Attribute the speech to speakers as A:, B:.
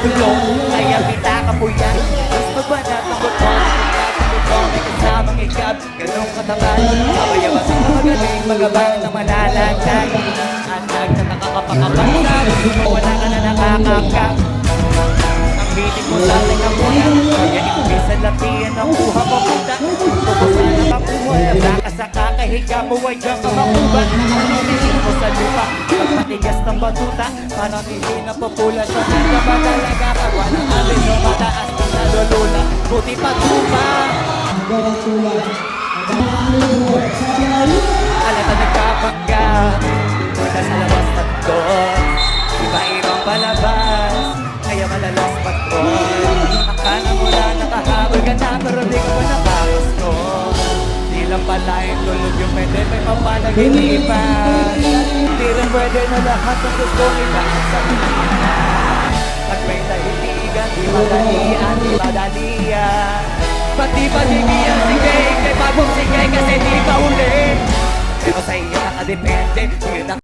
A: gulo. Kaya kita kapuyan, mas magbanat ang buto. May kasamang ikab, ganong katagal. Kabayabas ang magaling, magabang na malalagdag. At nagtataka-kapakapansan, wala ka na nakakakak. Ang bitin mo sa ating kapuyan, kaya ibig sa lapian ang buha mo punta. Tubusan na mapuhay, nabaka sa kakahiga mo ay dyan ka makuba. Naninihin mo sa lupa, pagmatigas ng batuta. Parang hindi na populasyon, hindi ba talaga pagwa ng amin no mataas na nalulula. Buti patupa. Alata nagkapagka, mula sa labas ng doon. Iba-ibang palabas, kaya malalas patrol. Akala mo na nakahabol ka na, pero di ka pa nakagusto. Di lang pala yung tulog yung pwede, may mapanag-inipan. Di rin pwede na lahat ng gusto itaas sa pilihan. At may nahihigan, di madalian, di madalian. Pati sige, kay bagong sige kasi di pa uli. Pero sa iyo nakadepende, di